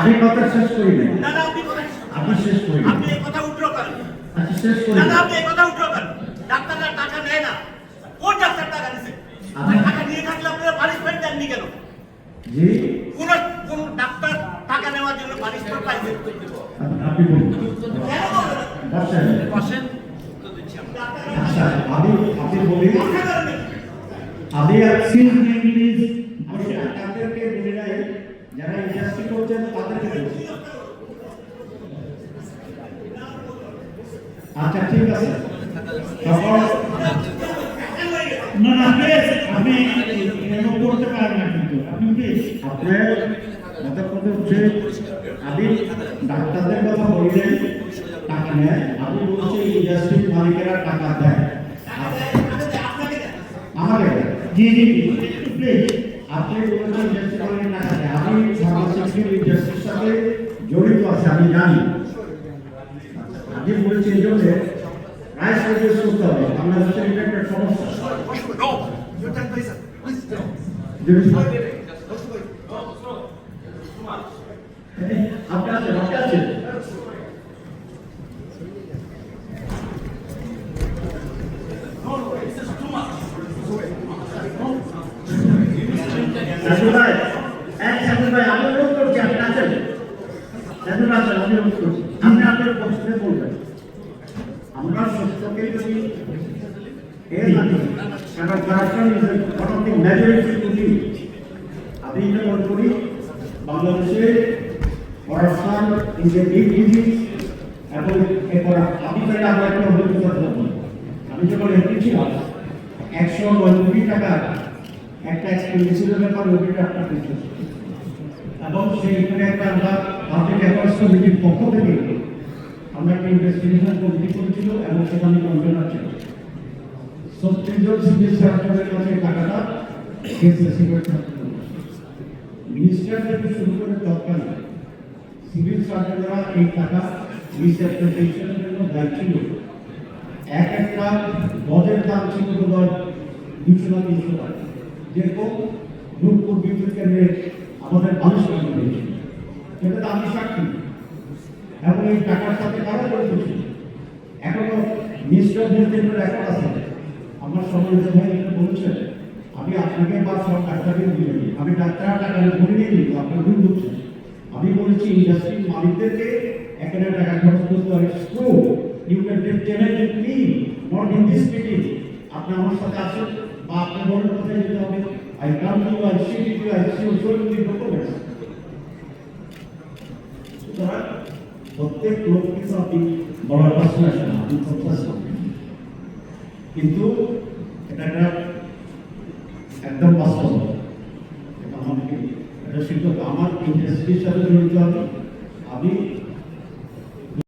আমি কথা শেষ করি না। না না আপনি কথা আপনি শেষ করি। আপনি এই কথা উঠলো করেন। আচ্ছা শেষ করি। না না আপনি এই কথা উঠলো করেন। ডাক্তাররা টাকা নেয় না। কোন ডাক্তার টাকা দিছে? আপনি টাকা নিয়ে থাকলে আপনারা পানিশমেন্ট দেননি কেন? জি কোন ডাক্তার টাকা নেওয়ার জন্য পানিশমেন্ট পাইছে? আপনি বলুন। কেন বলবেন? বসেন বসেন। আচ্ছা আপনি বলি কথা বলেন। আমি আছি ইংলিশ আমি ডাক্তারদেরকে বলে নাই যারা ইন্ডাস্ট্রি করছেন তাদেরকে বলছি। আচ্ছা ঠিক আছে তখন না না প্লিজ আপনি এরকম করতে পারেন না কিন্তু আপনি প্লিজ আপনার মাথার কথা হচ্ছে আমি ডাক্তারদের কথা বললেন টাকা নেয় আমি বলছি ইন্ডাস্ট্রির মালিকেরা টাকা দেয় আমাকে দেয়। জি জি প্লিজ আপনি বলছেন ইন্ডাস্ট্রি মালিকের টাকা দেয় আমি ফার্মাসিউটিক্যাল ইন্ডাস্ট্রির সাথে জড়িত আছে আমি জানি। আমি বলছি এই জন্য প্রাইস রিডিউস করতে হবে বাংলাদেশের এটা একটা সমস্যা। আপনার আছে আপনি আছে সাজু ভাই সাজু ভাই আমি অনুরোধ করছি আপনি আছেন সাজু ভাই আমি অনুরোধ করছি আপনি আপনার প্রশ্নে বলবেন। আমরা সত্যকে যদি এর মানে কারণ correction is one of the majority today আমি এটা মনে করি বাংলাদেশে corruption is a big disease এবং এরপর আমি চাইলে আমরা একটা অভিজ্ঞতা বলবো। আমি যখন এমপি ছিলাম 109 কোটি টাকা একটা এক্সপেন্ডিচারের ব্যাপার ওইটা আপনার কিছু এবং সেইখানে একটা আমরা পাবলিক অ্যাফেয়ার্স কমিটির পক্ষ থেকে আমরা একটা ইনভেস্টিগেশন কমিটি করেছিল এবং সেখানে কনভেনার ছিল 36 জন সিভিল সার্জনের কাছে টাকাটা কেস রেসিভের থাকতে মিনিস্টার থেকে শুরু করে তৎকালীন সিভিল সার্জনরা এই টাকা মিসঅ্যাপ্লিকেশনের জন্য দায়ী ছিল। এক একটা গজের দাম ছিল তোমার 200 না 300 টাকা যেরকম রূপপুর বিদ্যুৎ কেন্দ্রে আমাদের মানুষ হয়েছিল সেটা আমি সাক্ষী এবং এই টাকার সাথে কারা জড়িত ছিল এখনো নিশ্চয়দের জন্য রেকর্ড আছে। আমার সম্মানিত ভাই এটা বলছেন আমি আপনাকে বা সব ডাক্তারকে বলে দিই আমি ডাক্তার টাকা বলে নিয়ে দিই আপনার ভুল বলছেন। আমি বলেছি ইন্ডাস্ট্রির মালিকদেরকে এখানে টাকা খরচ করতে হয় screw you can challenge with me not in this meeting. আপনি আমার সাথে আসেন বা আপনি বড় কোথায় যেতে হবে I come to I C to I C show you the documents. সুতরাং প্রত্যেক লোক কিন্তু আপনি বলার প্রশ্ন আসেন আপনি প্রত্যাশা কিন্তু এটা একটা একদম বাস্তব এটা আমাকে এটা সিদ্ধান্ত আমার ইন্ডাস্ট্রির সাথে জড়িত আমি